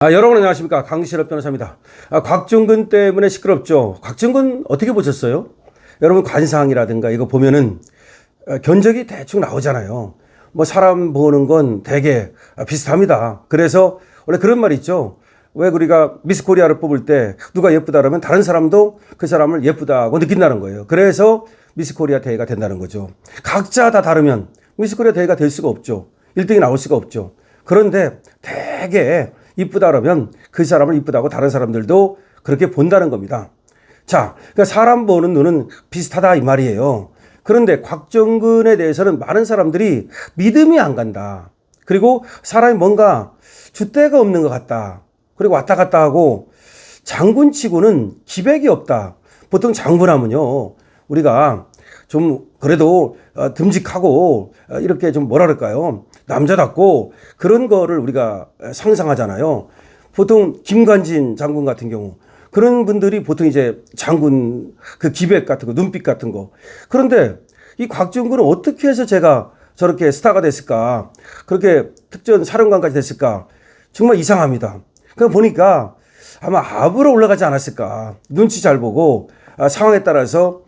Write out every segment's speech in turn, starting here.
여러분 안녕하십니까. 강실업 변호사입니다. 곽종근 때문에 시끄럽죠. 곽종근 어떻게 보셨어요? 여러분 관상이라든가 이거 보면은 견적이 대충 나오잖아요. 뭐 사람 보는 건 되게 비슷합니다. 그래서 원래 그런 말 있죠. 왜 우리가 미스 코리아를 뽑을 때 누가 예쁘다 그러면 다른 사람도 그 사람을 예쁘다고 느낀다는 거예요. 그래서 미스 코리아 대회가 된다는 거죠. 각자 다 다르면 미스 코리아 대회가 될 수가 없죠. 1등이 나올 수가 없죠. 그런데 되게 이쁘다 그러면 그 사람을 이쁘다고 다른 사람들도 그렇게 본다는 겁니다. 자, 그러니까 사람 보는 눈은 비슷하다 이 말이에요. 그런데 곽종근에 대해서는 많은 사람들이 믿음이 안 간다. 그리고 사람이 뭔가 줏대가 없는 것 같다. 그리고 왔다 갔다 하고 장군치고는 기백이 없다. 보통 장군하면요, 우리가 좀 그래도 듬직하고 이렇게 좀 뭐라 그럴까요? 남자답고 그런 거를 우리가 상상하잖아요. 보통 김관진 장군 같은 경우 그런 분들이 보통 이제 장군 그 기백 같은 거, 눈빛 같은 거. 그런데 이 곽종근은 어떻게 해서 제가 저렇게 스타가 됐을까? 그렇게 특전 사령관까지 됐을까? 정말 이상합니다. 그러니까 보니까 아마 압으로 올라가지 않았을까? 눈치 잘 보고 상황에 따라서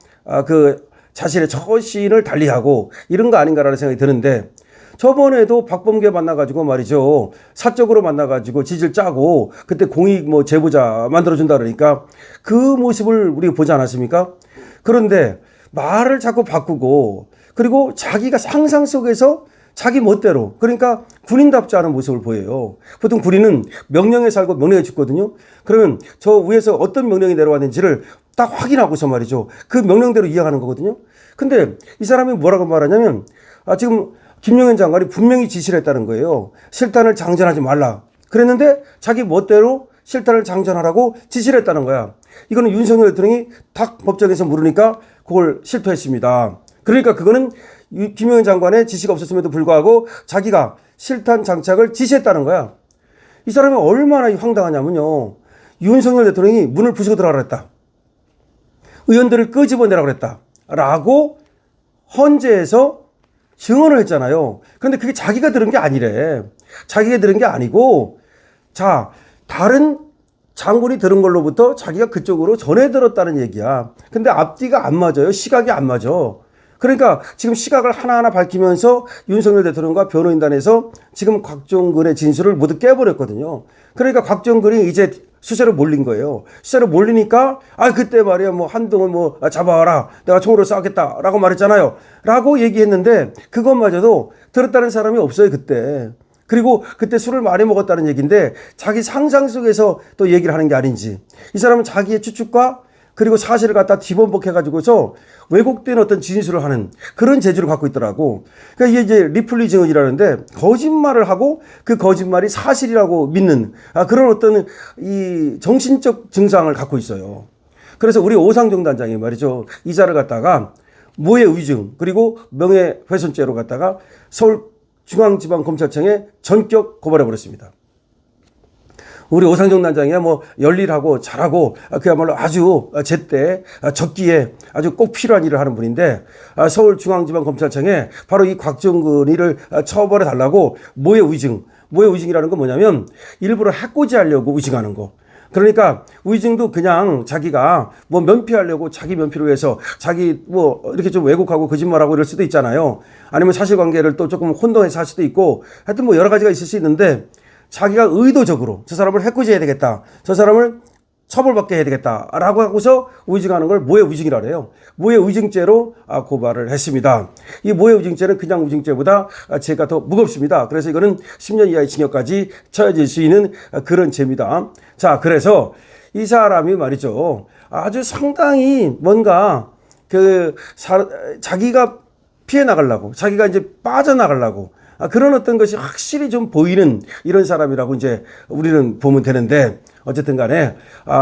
그 자신의 처신을 달리하고 이런 거 아닌가라는 생각이 드는데, 저번에도 박범계 만나가지고 말이죠. 사적으로 만나가지고 지질 짜고 그때 공익 뭐 제보자 만들어준다 그러니까 그 모습을 우리가 보지 않았습니까? 그런데 말을 자꾸 바꾸고 그리고 자기가 상상 속에서 자기 멋대로, 그러니까 군인답지 않은 모습을 보여요. 보통 군인은 명령에 살고 명령에 죽거든요. 그러면 저 위에서 어떤 명령이 내려왔는지를 딱 확인하고서 말이죠. 그 명령대로 이해하는 거거든요. 근데 이 사람이 뭐라고 말하냐면 지금 김용현 장관이 분명히 지시를 했다는 거예요. 실탄을 장전하지 말라. 그랬는데 자기 멋대로 실탄을 장전하라고 지시를 했다는 거야. 이거는 윤석열 대통령이 딱 법정에서 물으니까 그걸 실토했습니다. 그러니까 그거는 김용현 장관의 지시가 없었음에도 불구하고 자기가 실탄 장착을 지시했다는 거야. 이 사람이 얼마나 황당하냐면요. 윤석열 대통령이 문을 부수고 들어가라 그랬다. 의원들을 끄집어내라 그랬다. 라고 헌재에서 증언을 했잖아요. 그런데 그게 자기가 들은 게 아니래. 자기가 들은 게 아니고, 자, 다른 장군이 들은 걸로부터 자기가 그쪽으로 전해 들었다는 얘기야. 근데 앞뒤가 안 맞아요. 시각이 안 맞아. 그러니까 지금 시각을 하나하나 밝히면서 윤석열 대통령과 변호인단에서 지금 곽종근의 진술을 모두 깨버렸거든요. 그러니까 곽종근이 이제 수세로 몰린 거예요. 수세로 몰리니까 그때 말이야 뭐 한동훈 뭐 잡아와라, 내가 총으로 쏴겠다라고 말했잖아요 라고 얘기했는데 그것마저도 들었다는 사람이 없어요 그때. 그리고 그때 술을 많이 먹었다는 얘기인데 자기 상상 속에서 또 얘기를 하는 게 아닌지, 이 사람은 자기의 추측과 그리고 사실을 갖다 뒤범벅해가지고서 왜곡된 어떤 진술을 하는 그런 재주를 갖고 있더라고. 그러니까 이게 이제 리플리 증언이라는데 거짓말을 하고 그 거짓말이 사실이라고 믿는 그런 어떤 이 정신적 증상을 갖고 있어요. 그래서 우리 오상정 단장이 말이죠. 이자를 갖다가 모해 위증 그리고 명예훼손죄로 갖다가 서울중앙지방검찰청에 전격 고발해버렸습니다. 우리 오상정 단장이야 뭐 열일하고 잘하고 그야말로 아주 제때 적기에 아주 꼭 필요한 일을 하는 분인데 서울중앙지방검찰청에 바로 이 곽종근이를 처벌해 달라고 모해 위증이라는 건 뭐냐면 일부러 해코지하려고 위증하는 거. 그러니까 위증도 그냥 자기가 뭐 면피하려고 자기 면피를 위해서 자기 뭐 이렇게 좀 왜곡하고 거짓말하고 이럴 수도 있잖아요. 아니면 사실관계를 또 조금 혼동해서 할 수도 있고 하여튼 뭐 여러 가지가 있을 수 있는데 자기가 의도적으로 저 사람을 해코지해야 되겠다, 저 사람을 처벌받게 해야 되겠다라고 하고서 위증하는 걸 모해 위증이라고 해요. 모해 위증죄로 고발을 했습니다. 이 모해 위증죄는 그냥 위증죄보다 죄가 더 무겁습니다. 그래서 이거는 10년 이하의 징역까지 처해질 수 있는 그런 죄입니다. 자, 그래서 이 사람이 말이죠. 아주 상당히 뭔가 자기가 피해 나가려고, 자기가 이제 빠져나가려고 그런 어떤 것이 확실히 좀 보이는 이런 사람이라고 이제 우리는 보면 되는데, 어쨌든 간에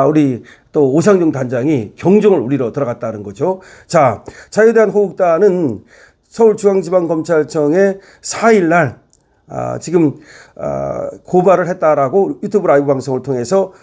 우리 또 오상정 단장이 경종을 울리러 들어갔다는 거죠. 자, 자유대한호국단은 서울중앙지방검찰청에 4일 날 지금 고발을 했다라고 유튜브 라이브 방송을 통해서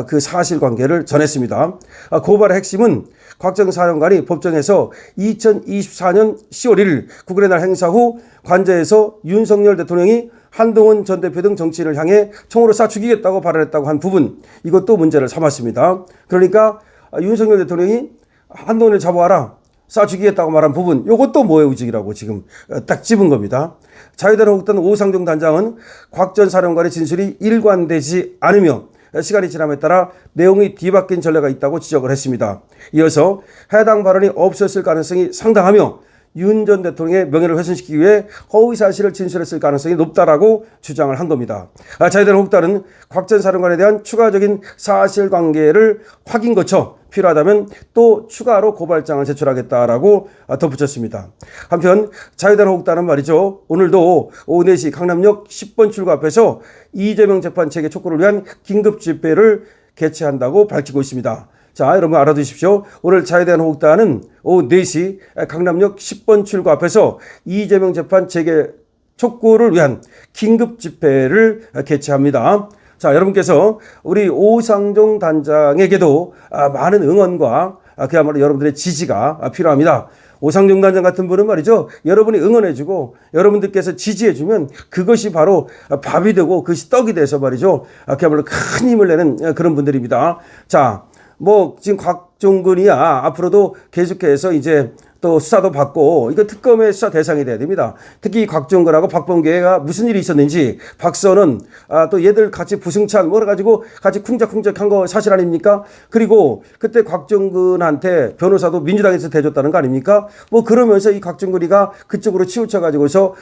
그 사실관계를 전했습니다. 고발의 핵심은 곽 전 사령관이 법정에서 2024년 10월 1일 국군의 날 행사 후 관저에서 윤석열 대통령이 한동훈 전 대표 등 정치인을 향해 총으로 쏴 죽이겠다고 발언했다고 한 부분, 이것도 문제를 삼았습니다. 그러니까 윤석열 대통령이 한동훈을 잡아와라, 쏴 죽이겠다고 말한 부분, 이것도 모해우직이라고 지금 딱 집은 겁니다. 자유대한민국당 오상종 단장은 곽 전 사령관의 진술이 일관되지 않으며 시간이 지남에 따라 내용이 뒤바뀐 전례가 있다고 지적을 했습니다. 이어서 해당 발언이 없었을 가능성이 상당하며 윤 전 대통령의 명예를 훼손시키기 위해 허위 사실을 진술했을 가능성이 높다라고 주장을 한 겁니다. 자유대한민국당은 곽 전 사령관에 대한 추가적인 사실관계를 확인 거쳐 필요하다면 또 추가로 고발장을 제출하겠다라고 덧붙였습니다. 한편 자유대한민국당은 말이죠, 오늘도 오후 4시 강남역 10번 출구 앞에서 이재명 재판 체계 촉구를 위한 긴급 집회를 개최한다고 밝히고 있습니다. 자, 여러분 알아두십시오. 오늘 자유대한민국당은 오후 4시 강남역 10번 출구 앞에서 이재명 재판 재개 촉구를 위한 긴급 집회를 개최합니다. 자, 여러분께서 우리 오상종 단장에게도 많은 응원과 그야말로 여러분들의 지지가 필요합니다. 오상종 단장 같은 분은 말이죠, 여러분이 응원해주고 여러분들께서 지지해주면 그것이 바로 밥이 되고 그것이 떡이 돼서 말이죠, 그야말로 큰 힘을 내는 그런 분들입니다. 자, 뭐 지금 곽종근이야 앞으로도 계속해서 이제 또 수사도 받고 이거 특검의 수사 대상이 돼야 됩니다. 특히 곽종근하고 박범계가 무슨 일이 있었는지, 박선은 또 얘들 같이 부승찬 뭐라 가지고 같이 쿵짝쿵짝한 거 사실 아닙니까? 그리고 그때 곽종근한테 변호사도 민주당에서 대줬다는 거 아닙니까? 뭐 그러면서 이 곽종근이가 그쪽으로 치우쳐 가지고서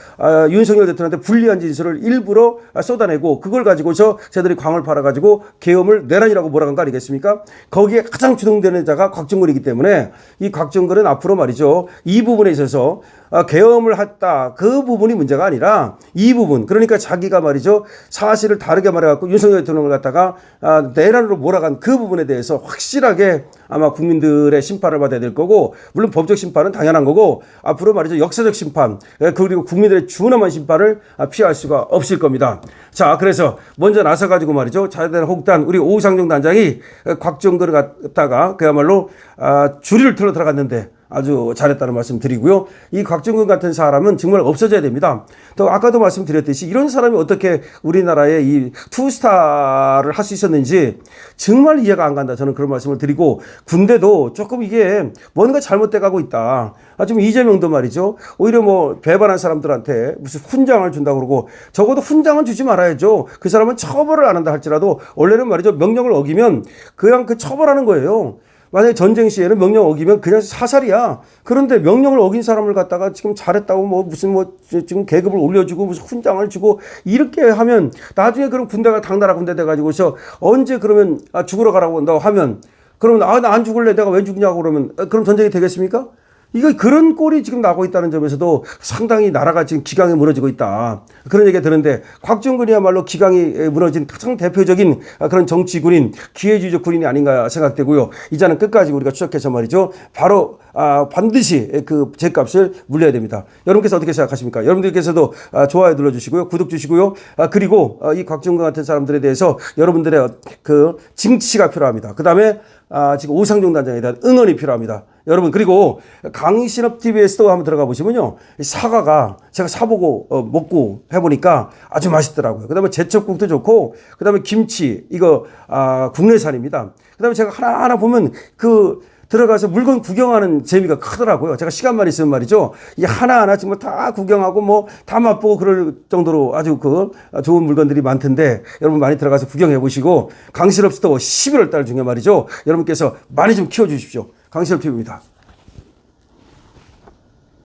윤석열 대통령한테 불리한 진술을 일부러 쏟아내고 그걸 가지고서 쟤들이 광을 팔아 가지고 계엄을 내란이라고 몰아간 거 아니겠습니까? 거기에 가장 주동되는 자가 곽종근이기 때문에 이 곽종근은 앞으로 말이죠, 이 부분에 있어서 계엄을 했다, 그 부분이 문제가 아니라 이 부분, 그러니까 자기가 말이죠 사실을 다르게 말해갖고 윤석열 대통령을 갖다가 내란으로 몰아간 그 부분에 대해서 확실하게 아마 국민들의 심판을 받아야 될 거고, 물론 법적 심판은 당연한 거고 앞으로 말이죠 역사적 심판 그리고 국민들의 준엄한 심판을 피할 수가 없을 겁니다. 자, 그래서 먼저 나서가지고 말이죠 자유대한민국당 우리 오상종 단장이 곽종근을 갖다가 그야말로 주리를 틀어 들어갔는데 아주 잘했다는 말씀 드리고요. 이 곽종근 같은 사람은 정말 없어져야 됩니다. 또 아까도 말씀드렸듯이 이런 사람이 어떻게 우리나라의 이 투스타를 할 수 있었는지 정말 이해가 안 간다, 저는 그런 말씀을 드리고, 군대도 조금 이게 뭔가 잘못돼 가고 있다. 지금 이재명도 말이죠, 오히려 뭐 배반한 사람들한테 무슨 훈장을 준다고 그러고, 적어도 훈장은 주지 말아야죠. 그 사람은 처벌을 안 한다 할지라도 원래는 말이죠 명령을 어기면 그냥 그 처벌하는 거예요. 만약에 전쟁 시에는 명령 어기면 그냥 사살이야. 그런데 명령을 어긴 사람을 갖다가 지금 잘했다고 뭐 무슨 뭐 지금 계급을 올려주고 무슨 훈장을 주고 이렇게 하면 나중에 그럼 군대가 당나라 군대 돼가지고서 언제 그러면 죽으러 가라고 한다고 하면, 그러면 나 안 죽을래, 내가 왜 죽냐고 그러면 그럼 전쟁이 되겠습니까? 이거 그런 꼴이 지금 나고 있다는 점에서도 상당히 나라가 지금 기강이 무너지고 있다, 그런 얘기가 드는데, 곽종근이야말로 기강이 무너진 가장 대표적인 그런 정치군인, 기회주의적 군인이 아닌가 생각되고요. 이자는 끝까지 우리가 추적해서 말이죠 바로 반드시 그 죄값을 물려야 됩니다. 여러분께서 어떻게 생각하십니까? 여러분들께서도 좋아요 눌러주시고요, 구독 주시고요, 그리고 이 곽종근 같은 사람들에 대해서 여러분들의 그 징치가 필요합니다. 그 다음에 지금 오상종 단장에 대한 응원이 필요합니다. 여러분, 그리고 강신업 TV에서도 한번 들어가 보시면요, 사과가 제가 사보고 먹고 해보니까 아주 맛있더라고요. 그 다음에 제첩국도 좋고, 그 다음에 김치, 이거 국내산입니다. 그 다음에 제가 하나하나 보면 그 들어가서 물건 구경하는 재미가 크더라고요. 제가 시간만 있으면 말이죠, 이 하나하나 정말 다 구경하고 뭐 다 맛보고 그럴 정도로 아주 그 좋은 물건들이 많던데, 여러분 많이 들어가서 구경해 보시고, 강신업 스토어 11월 달 중에 말이죠 여러분께서 많이 좀 키워주십시오. 강신업 TV입니다.